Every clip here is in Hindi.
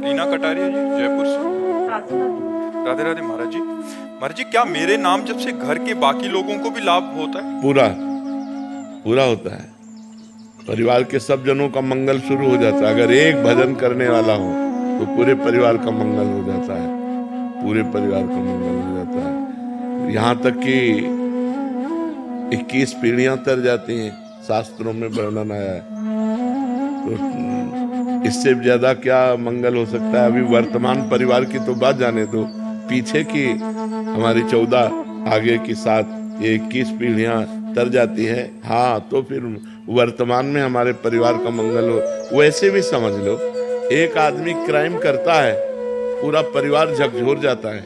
रीना कटारिया जी, जयपुर से। राधे राधे महाराज जी। महाराज जी, क्या मेरे नाम जब से घर के बाकी लोगों को भी लाभ होता है? पूरा पूरा होता है। परिवार के सब जनों का मंगल शुरू हो जाता है। अगर एक भजन करने वाला हो तो पूरे परिवार का मंगल हो जाता है, पूरे परिवार का मंगल हो जाता है। यहाँ तक कि 21 पीढ़ियां तर जाती हैं, शास्त्रों में वर्णन आया है। तो इससे ज्यादा क्या मंगल हो सकता है? अभी वर्तमान परिवार की तो बात जाने दो, पीछे की हमारी 14 आगे की 7 ये 21 पीढ़ियां तर जाती है। हाँ, तो फिर वर्तमान में हमारे परिवार का मंगल हो। वैसे भी समझ लो, एक आदमी क्राइम करता है, पूरा परिवार झकझोर जाता है,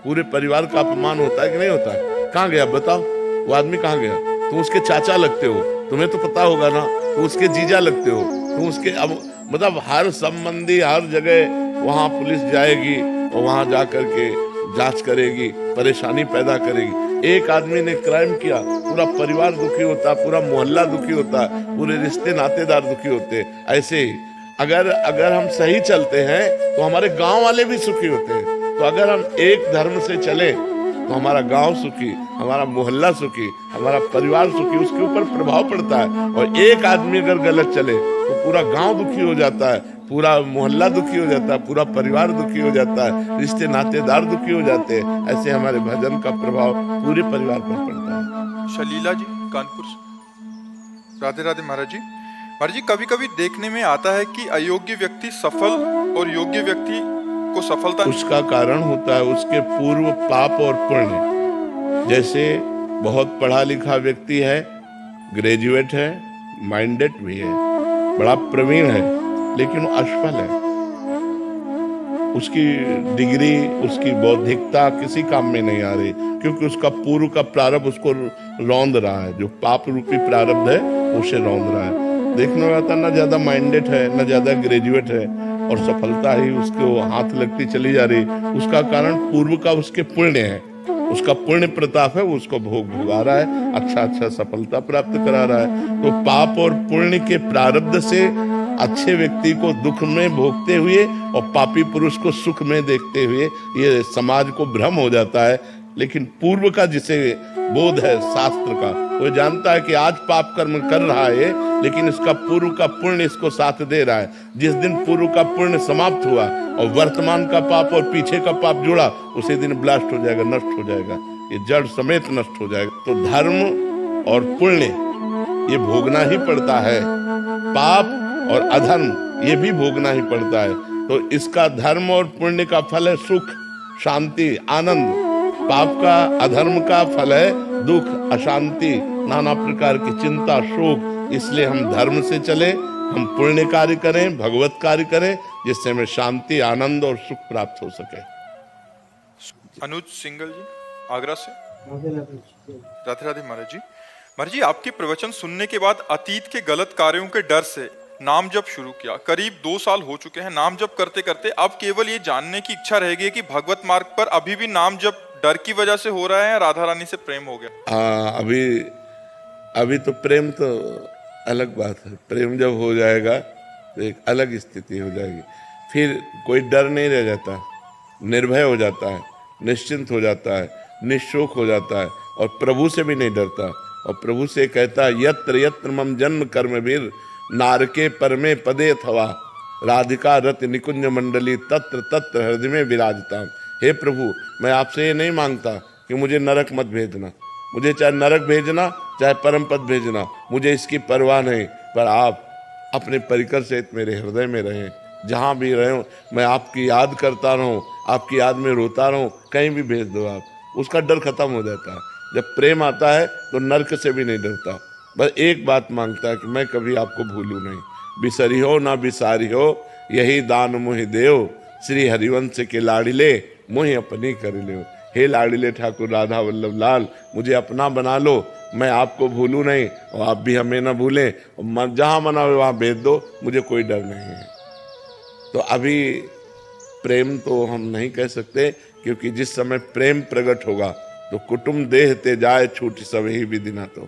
पूरे परिवार का अपमान होता है कि नहीं होता है? कहाँ गया बताओ? वो आदमी कहाँ गया? तुम उसके चाचा लगते हो, तुम्हें तो पता होगा ना। तुम उसके जीजा लगते हो, तुम उसके अब मतलब हर संबंधी हर जगह वहां पुलिस जाएगी और वहां जा करके जांच करेगी, परेशानी पैदा करेगी। एक आदमी ने क्राइम किया, पूरा परिवार दुखी होता, पूरा मोहल्ला दुखी होता, पूरे रिश्ते नातेदार दुखी होते। ऐसे ही अगर हम सही चलते हैं तो हमारे गांव वाले भी सुखी होते हैं। तो अगर हम एक धर्म से चले तो हमारा गांव सुखी, हमारा मोहल्ला सुखी, हमारा परिवार सुखी, उसके ऊपर प्रभाव पड़ता है। और एक आदमी अगर गलत चले तो पूरा गांव दुखी हो जाता है, पूरा मोहल्ला दुखी हो जाता है, पूरा परिवार दुखी हो जाता है, रिश्ते नातेदार दुखी हो जाते हैं। ऐसे हमारे भजन का प्रभाव पूरे परिवार पर पड़ता है। शलीला जी, कानपुर से। राधे राधे महाराज जी। महाराज जी, कभी कभी देखने में आता है कि अयोग्य व्यक्ति सफल और योग्य व्यक्ति को सफलता उसका कारण होता है उसके पूर्व पाप और पुण्य। जैसे बहुत पढ़ा लिखा व्यक्ति है, ग्रेजुएट है, माइंडेड भी है, बड़ा प्रवीण है, लेकिन वो असफल है। उसकी डिग्री, उसकी बौद्धिकता किसी काम में नहीं आ रही, क्योंकि उसका पूर्व का प्रारब्ध उसको रौंद रहा है। जो पाप रूपी प्रारब्ध है उसे रौंद रहा है। देखने में आता ना ज्यादा माइंडेड है, ना ज्यादा ग्रेजुएट है, और सफलता ही उसको हाथ लगती चली जा रही। उसका कारण पूर्व का उसके पुण्य है, उसका पुण्य प्रताप है, वो उसको भोगा रहा है, अच्छा सफलता प्राप्त करा रहा है। तो पाप और पुण्य के प्रारब्ध से अच्छे व्यक्ति को दुख में भोगते हुए और पापी पुरुष को सुख में देखते हुए ये समाज को भ्रम हो जाता है। लेकिन पूर्व का जिसे बोध है शास्त्र का, वो जानता है कि आज पाप कर्म कर रहा है, लेकिन इसका पूर्व का पुण्य इसको साथ दे रहा है। जिस दिन पूर्व का पुण्य समाप्त हुआ और वर्तमान का पाप और पीछे का पाप जुड़ा, उसी दिन ब्लास्ट हो जाएगा, नष्ट हो जाएगा, ये जड़ समेत नष्ट हो जाएगा। तो धर्म और पुण्य ये भोगना ही पड़ता है, पाप और अधर्म ये भी भोगना ही पड़ता है। तो इसका धर्म और पुण्य का फल है सुख, शांति, आनंद। पाप का, अधर्म का फल है दुख, अशांति, नाना प्रकार की चिंता, शोक। इसलिए हम धर्म से चले, हम पुण्य कार्य करें, भगवत कार्य करें, जिससे हमें शांति, आनंद और सुख प्राप्त हो सके। अनुज सिंगल जी, आगरा से। राधे राधे महाराज जी। महाराज जी, आपके प्रवचन सुनने के बाद अतीत के गलत कार्यों के डर से नाम जप शुरू किया। करीब 2 साल हो चुके हैं नाम जप करते करते। अब केवल ये जानने की इच्छा रह गई कि भगवत मार्ग पर अभी भी नाम जप डर की वजह से हो रहा है या राधा रानी से प्रेम हो गया? अभी तो प्रेम तो अलग बात है। प्रेम जब हो जाएगा तो एक अलग स्थिति हो जाएगी, फिर कोई डर नहीं रह जाता, निर्भय हो जाता है, निश्चिंत हो जाता है, निशोक हो जाता है, और प्रभु से भी नहीं डरता। और प्रभु से कहता है, यत्र यत्र मम जन्म कर्म वीर नारके परमे पदे अथवा राधिका रत निकुंज मंडली तत्र तत्र हृदय में विराजता। हे प्रभु, मैं आपसे ये नहीं मांगता कि मुझे नरक मत भेजना, मुझे चाहे नरक भेजना चाहे परम पद भेजना, मुझे इसकी परवाह नहीं, पर आप अपने परिकर सहित मेरे हृदय में रहें। जहाँ भी रहो मैं आपकी याद करता रहूं, आपकी याद में रोता रहूं, कहीं भी भेज दो आप, उसका डर खत्म हो जाता है। जब प्रेम आता है तो नरक से भी नहीं डरता, बस एक बात मांगता है कि मैं कभी आपको भूलूं नहीं। बिसरी हो ना बिसारी हो, यही दान मुहि देव, श्री हरिवंश के लाडिले मुहि अपनी कर ले। हे लाडिले ठाकुर राधा वल्लभ लाल, मुझे अपना बना लो, मैं आपको भूलूं नहीं और आप भी हमें ना भूलें, और जहाँ मना हो वहाँ भेज दो, मुझे कोई डर नहीं है। तो अभी प्रेम तो हम नहीं कह सकते, क्योंकि जिस समय प्रेम प्रकट होगा तो कुटुंब देह ते जाए छूट सब ही विधि ना। तो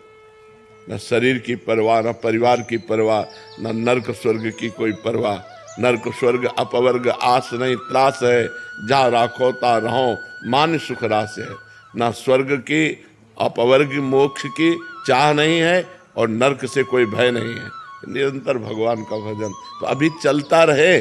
न शरीर की परवाह, न परिवार की परवाह, न नरक स्वर्ग की कोई परवाह, नरक स्वर्ग अपवर्ग आस नहीं त्रास है, जा राखो ता रहो मान सुख रास है। ना स्वर्ग की अपवर्ग मोक्ष की चाह नहीं है और नरक से कोई भय नहीं है। निरंतर भगवान का भजन तो अभी चलता रहे।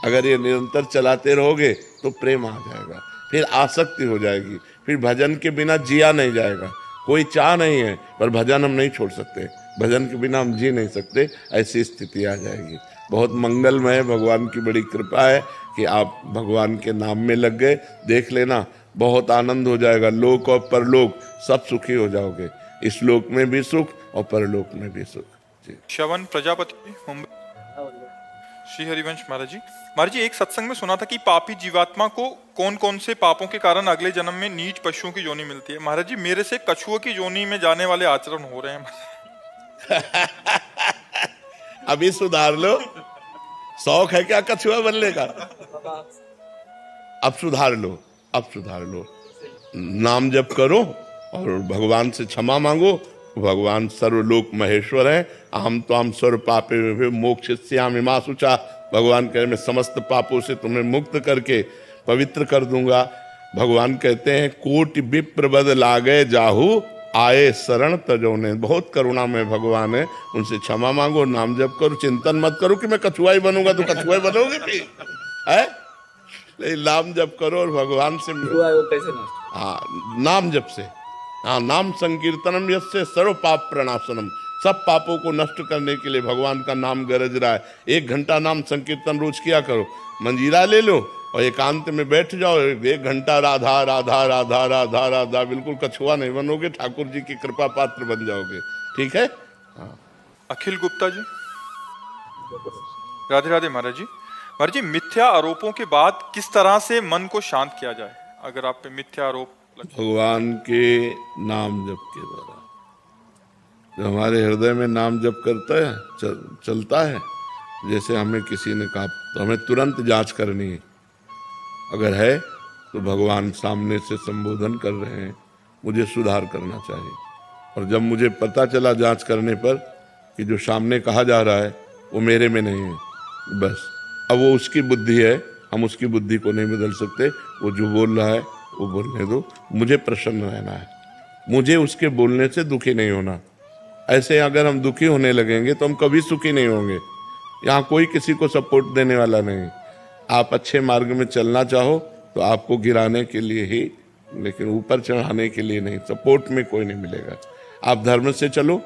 अगर ये निरंतर चलाते रहोगे तो प्रेम आ जाएगा, फिर आसक्ति हो जाएगी, फिर भजन के बिना जिया नहीं जाएगा। कोई चाह नहीं है पर भजन हम नहीं छोड़ सकते, भजन के बिना हम जी नहीं सकते, ऐसी स्थिति आ जाएगी। बहुत मंगलमय है, भगवान की बड़ी कृपा है कि आप भगवान के नाम में लग गए। देख लेना बहुत आनंद हो जाएगा, लोक और परलोक सब सुखी हो जाओगे। इस लोक में भी सुख और परलोक में भी सुख। जी। श्रवण प्रजापति मुंबई। श्री हरिवंश महाराज जी एक सत्संग में सुना था कि पापी जीवात्मा को कौन कौन से पापों के कारण अगले जन्म में नीच पशुओं की योनि मिलती है। महाराज जी मेरे से कछुओं की योनि में जाने वाले आचरण हो रहे हैं। अभी सुधार लो, शौक है क्या कछुआ बनने का? अब सुधार लो, अब सुधार लो। नाम जप करो और भगवान से क्षमा मांगो। भगवान सर्वलोक महेश्वर है। अहम तो हम सर्व पापे मोक्षयिष्यामि मा शुचा। भगवान कहे मैं समस्त पापों से तुम्हें मुक्त करके पवित्र कर दूंगा। भगवान कहते हैं कोटि विप्र बद लागे जाहू आए शरण तजोने। बहुत करुणा में भगवान है, उनसे क्षमा मांगो, नाम जप करो, चिंतन मत करो कि मैं कछुआ ही बनूंगा तो कछुआ ही बनोगे भी है। नाम जप करो और भगवान से हाँ नाम जप से, हाँ नाम संकीर्तनम यस्य सर्व पाप प्रणाशनम। सब पापों को नष्ट करने के लिए भगवान का नाम गरज रहा है। 1 घंटा नाम संकीर्तन रोज किया करो, मंजीरा ले लो और एकांत में बैठ जाओ, 1 घंटा राधा राधा राधा राधा राधा, बिल्कुल कछुआ नहीं बनोगे, ठाकुर जी की कृपा पात्र बन जाओगे। ठीक है। हाँ। अखिल गुप्ता जी। राधे राधे महाराज जी। महाराज जी मिथ्या आरोपों के बाद किस तरह से मन को शांत किया जाए अगर आप पे मिथ्या आरोप? भगवान के नाम जप के द्वारा जो हमारे हृदय में नाम जप करता है चलता है, जैसे हमें किसी ने कहा तो हमें तुरंत जांच करनी है। अगर है तो भगवान सामने से संबोधन कर रहे हैं, मुझे सुधार करना चाहिए। और जब मुझे पता चला जांच करने पर कि जो सामने कहा जा रहा है वो मेरे में नहीं है, बस अब वो उसकी बुद्धि है, हम उसकी बुद्धि को नहीं बदल सकते। वो जो बोल रहा है वो बोलने दो, मुझे प्रसन्न रहना है, मुझे उसके बोलने से दुखी नहीं होना। ऐसे अगर हम दुखी होने लगेंगे तो हम कभी सुखी नहीं होंगे। यहाँ कोई किसी को सपोर्ट देने वाला नहीं। आप अच्छे मार्ग में चलना चाहो तो आपको गिराने के लिए ही, लेकिन ऊपर चढ़ाने के लिए नहीं। सपोर्ट में कोई नहीं मिलेगा। आप धर्म से चलो,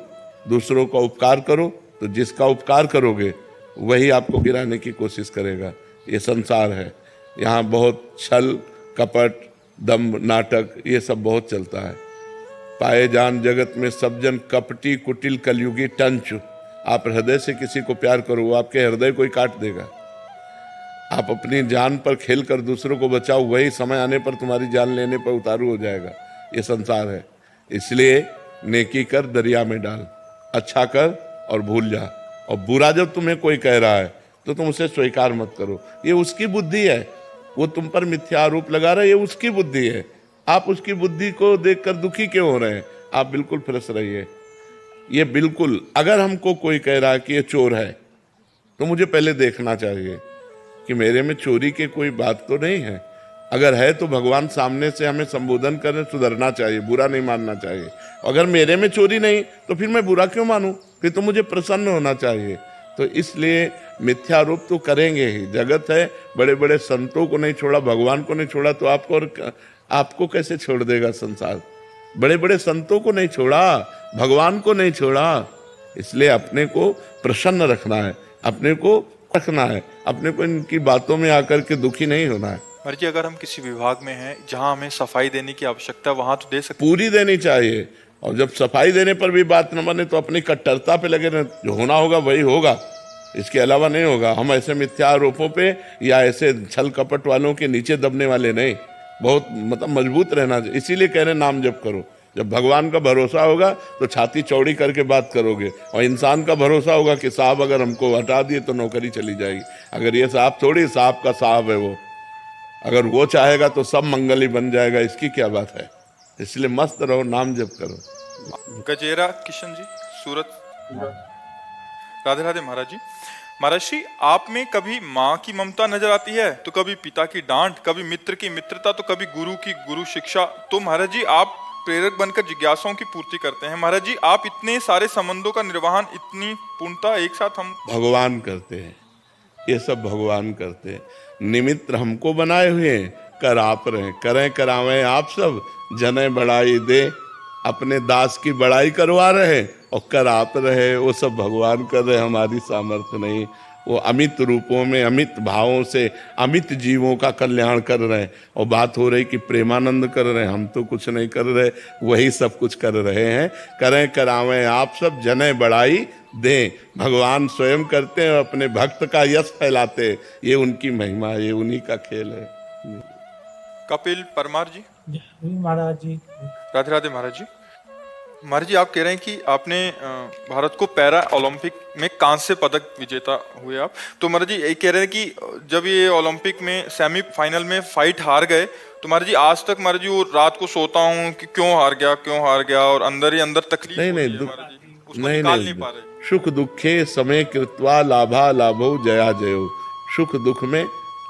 दूसरों का उपकार करो, तो जिसका उपकार करोगे वही आपको गिराने की कोशिश करेगा। ये संसार है, यहाँ बहुत छल कपट दम्भ नाटक ये सब बहुत चलता है। पाए जान जगत में सब जन कपटी कुटिल कलयुगी टंच। आप हृदय से किसी को प्यार करो, वो आपके हृदय को ही काट देगा। आप अपनी जान पर खेल कर दूसरों को बचाओ, वही समय आने पर तुम्हारी जान लेने पर उतारू हो जाएगा। ये संसार है, इसलिए नेकी कर दरिया में डाल, अच्छा कर और भूल जा। और बुरा जब तुम्हें कोई कह रहा है तो तुम उसे स्वीकार मत करो, ये उसकी बुद्धि है। वो तुम पर मिथ्या आरोप लगा रहा है, ये उसकी बुद्धि है। आप उसकी बुद्धि को देखकर दुखी क्यों हो रहे हैं? आप बिल्कुल फ्रेश रहिए। ये बिल्कुल, अगर हमको कोई कह रहा है कि ये चोर है तो मुझे पहले देखना चाहिए कि मेरे में चोरी की कोई बात तो नहीं है। अगर है तो भगवान सामने से हमें संबोधन करने सुधरना चाहिए, बुरा नहीं मानना चाहिए। अगर मेरे में चोरी नहीं तो फिर मैं बुरा क्यों मानूं? फिर तो मुझे प्रसन्न होना चाहिए। तो इसलिए मिथ्यारोप तो करेंगे ही। जगत है, बड़े बड़े संतों को नहीं छोड़ा, भगवान को नहीं छोड़ा तो आपको कैसे छोड़ देगा संसार? बड़े बड़े संतों को नहीं छोड़ा, भगवान को नहीं छोड़ा। इसलिए अपने को प्रसन्न रखना है, अपने को रखना है, अपने को इनकी बातों में आकर के दुखी नहीं होना है। मर्जी अगर हम किसी विभाग में हैं जहां हमें सफाई देने की आवश्यकता, वहां तो दे सकते, पूरी देनी चाहिए। और जब सफाई देने पर भी बात न बने तो अपनी कट्टरता पे लगे रहना, जो होना होगा वही होगा, इसके अलावा नहीं होगा। हम ऐसे मिथ्या आरोपों पे या ऐसे छल कपट वालों के नीचे दबने वाले नहीं, बहुत मतलब मजबूत रहना चाहिए। इसीलिए कह रहे नाम जप करो। जब भगवान का भरोसा होगा तो छाती चौड़ी करके बात करोगे, और इंसान का भरोसा होगा कि साहब अगर हमको हटा दिए तो नौकरी चली जाएगी। अगर ये साहब थोड़ी, साहब का साहब है वो, अगर वो चाहेगा तो सब मंगल ही बन जाएगा। इसकी क्या बात है? इसलिए मस्त रहो, नाम जप करो। गजेरा किशन जी सूरत। राधे राधे महाराज जी। महाराज श्री, आप में कभी माँ की ममता नजर आती है, तो कभी पिता की डांट, कभी मित्र की मित्रता, तो कभी गुरु की गुरु शिक्षा। तो महाराज जी आप प्रेरक बनकर जिज्ञासाओं की पूर्ति करते हैं। महाराज जी आप इतने सारे संबंधों का निर्वहन इतनी पूर्णता एक साथ हम भगवान करते हैं, ये सब भगवान करते हैं। निमित्त हमको बनाए हुए हैं, कर आप रहे, करें करावें आप सब, जने बड़ाई दे, अपने दास की बड़ाई करवा रहे और कर आप रहे, वो सब भगवान कर रहे, हमारी सामर्थ्य नहीं। वो अमित रूपों में अमित भावों से अमित जीवों का कल्याण कर रहे हैं। और बात हो रही कि प्रेमानंद कर रहे हैं, हम तो कुछ नहीं कर रहे, वही सब कुछ कर रहे हैं। करें करावें आप सब, जने बड़ाई दें, भगवान स्वयं करते हैं, अपने भक्त का यश फैलाते हैं। ये उनकी महिमा, ये उन्हीं का खेल है। कपिल परमार जी। महाराज जी। राधे राधे महाराज जी। महाराज जी आप कह रहे हैं कि आपने भारत को पैरा ओलंपिक में कांस्य पदक विजेता हुए आप, तो महाराज जी ये कह रहे हैं कि जब ये ओलंपिक में सेमीफाइनल में फाइट हार गए, तो महाराज जी आज तक महाराज जी वो रात को सोता हूँ कि क्यों हार गया, और अंदर ही अंदर तकलीफ नहीं होती नहीं है महाराज जी, उसको निकाल नहीं पा रहे। सुख दुखे समय कृत्वा लाभा लाभो जया जयो। सुख दुख में,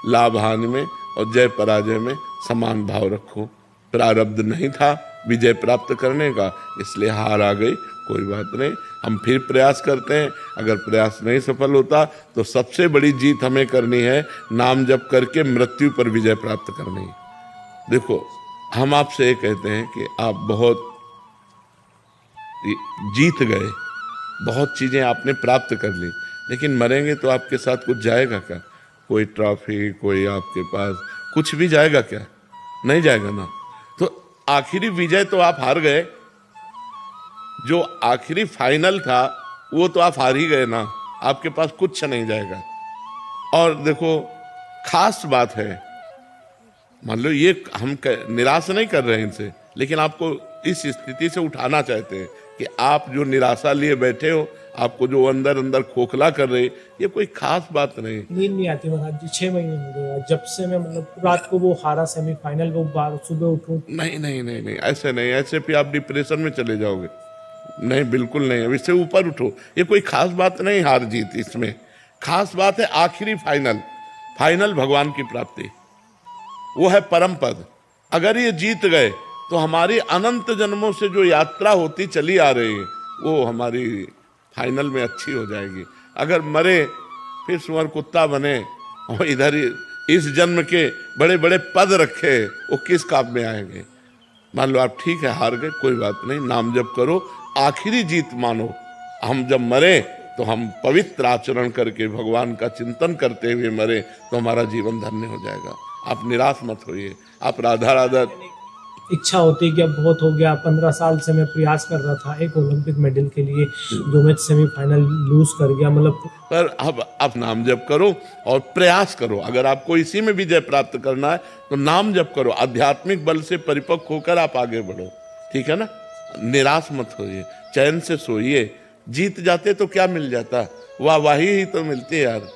लाभ हानि में और जय पराजय में समान भाव रखो। प्रारब्ध नहीं था विजय प्राप्त करने का, इसलिए हार आ गई, कोई बात नहीं, हम फिर प्रयास करते हैं। अगर प्रयास नहीं सफल होता तो सबसे बड़ी जीत हमें करनी है, नाम जप करके मृत्यु पर विजय प्राप्त करनी है। देखो हम आपसे ये कहते हैं कि आप बहुत जीत गए, बहुत चीजें आपने प्राप्त कर ली, लेकिन मरेंगे तो आपके साथ कुछ जाएगा क्या? कोई ट्रॉफी, कोई आपके पास कुछ भी जाएगा क्या? नहीं जाएगा ना। तो आखिरी विजय तो आप हार गए, जो आखिरी फाइनल था वो तो आप हार ही गए ना, आपके पास कुछ नहीं जाएगा। और देखो खास बात है, मान लो ये हम निराश नहीं कर रहे हैं इनसे, लेकिन आपको इस स्थिति से उठाना चाहते हैं कि आप जो निराशा लिए बैठे हो, आपको जो अंदर अंदर खोखला कर रहे, ये कोई खास बात नहीं। नींद नहीं आती महाराज जी, 6 महीने हो गए जब से मैं मतलब रात को वो हारा सेमीफाइनल, वो बार सुबह उठूं। नहीं नहीं नहीं नहीं, ऐसे नहीं, ऐसे फिर आप डिप्रेशन में चले जाओगे। नहीं बिल्कुल नहीं, अब इससे ऊपर उठो। ये कोई खास बात नहीं हार जीत, इसमें खास बात है आखिरी फाइनल भगवान की प्राप्ति, वो है परम पद। अगर ये जीत गए तो हमारी अनंत जन्मों से जो यात्रा होती चली आ रही है वो हमारी फाइनल में अच्छी हो जाएगी। अगर मरे फिर सुअर कुत्ता बने और इधर इस जन्म के बड़े बड़े पद रखे, वो किस काम में आएंगे? मान लो आप ठीक है हार गए, कोई बात नहीं, नाम जप करो, आखिरी जीत मानो। हम जब मरे तो हम पवित्र आचरण करके भगवान का चिंतन करते हुए मरे तो हमारा जीवन धन्य हो जाएगा। आप निराश मत होइए, आप राधा राधा। इच्छा होती है कि अब बहुत हो गया, 15 साल से मैं प्रयास कर रहा था एक ओलंपिक मेडल के लिए, जो मैं सेमीफाइनल लूज कर गया, मतलब। पर अब आप नाम जप करो और प्रयास करो। अगर आपको इसी में विजय प्राप्त करना है तो नाम जप करो, आध्यात्मिक बल से परिपक्व होकर आप आगे बढ़ो, ठीक है ना। निराश मत होइए, चैन से सोइए। जीत जाते तो क्या मिल जाता? वाहवाही ही तो मिलती है यार,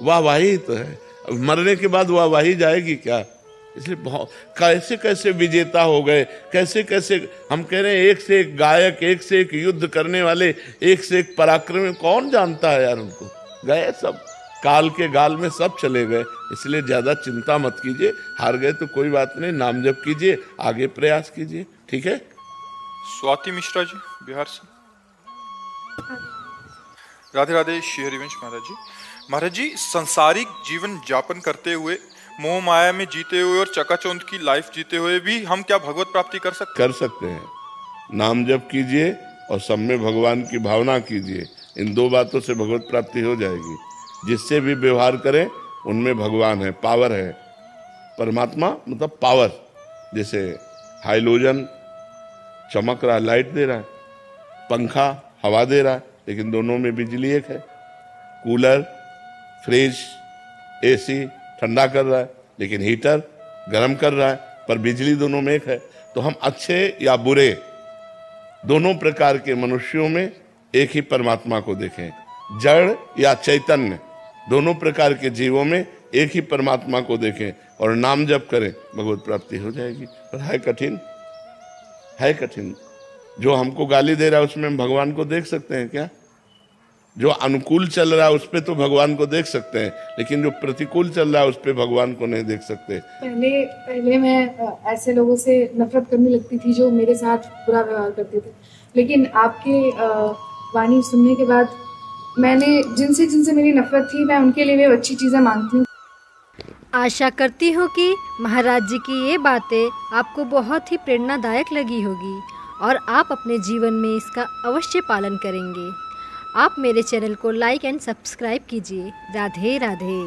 वाहवाही ही तो है। मरने के बाद वाहवाही जाएगी क्या? इसलिए बहुत कैसे कैसे विजेता हो गए, कैसे कैसे हम कह रहे हैं, एक से एक गायक, एक से एक युद्ध करने वाले, एक से एक पराक्रमी, कौन जानता है यार उनको? गए सब, काल के गाल में सब चले गए। इसलिए ज्यादा चिंता मत कीजिए, हार गए तो कोई बात नहीं, नाम जप कीजिए, आगे प्रयास कीजिए, ठीक है। स्वाति मिश्रा जी बिहार से। राधे राधे श्री हरिवंश महाराज जी। महाराज जी संसारिक जीवन यापन करते हुए, मोह माया में जीते हुए और चकाचौंध की लाइफ जीते हुए भी हम क्या भगवत प्राप्ति कर सकते हैं? नाम जप कीजिए और सब में भगवान की भावना कीजिए, इन दो बातों से भगवत प्राप्ति हो जाएगी। जिससे भी व्यवहार करें उनमें भगवान है, पावर है। परमात्मा मतलब पावर, जैसे हाइलोजन चमक रहा, लाइट दे रहा है, पंखा हवा दे रहा है, लेकिन दोनों में बिजली एक है। कूलर, फ्रिज, एसी ठंडा कर रहा है, लेकिन हीटर गर्म कर रहा है, पर बिजली दोनों में एक है। तो हम अच्छे या बुरे दोनों प्रकार के मनुष्यों में एक ही परमात्मा को देखें, जड़ या चैतन्य दोनों प्रकार के जीवों में एक ही परमात्मा को देखें और नाम जप करें, भगवत प्राप्ति हो जाएगी। पर है कठिन, है कठिन। जो हमको गाली दे रहा है उसमें हम भगवान को देख सकते हैं क्या? जो अनुकूल चल रहा है उस पे तो भगवान को देख सकते हैं, लेकिन जो प्रतिकूल चल रहा है उस पे भगवान को नहीं देख सकते। पहले मैं ऐसे लोगों से नफरत करने लगती थी जो मेरे साथ बुरा व्यवहार करते थे, लेकिन आपके वाणी सुनने के बाद मैंने जिनसे जिनसे मेरी नफरत थी, मैं उनके लिए भी अच्छी चीज़ें मांगती हूँ। आशा करती हूँ कि महाराज जी की ये बातें आपको बहुत ही प्रेरणादायक लगी होगी और आप अपने जीवन में इसका अवश्य पालन करेंगे। आप मेरे चैनल को लाइक एंड सब्सक्राइब कीजिए। राधे राधे।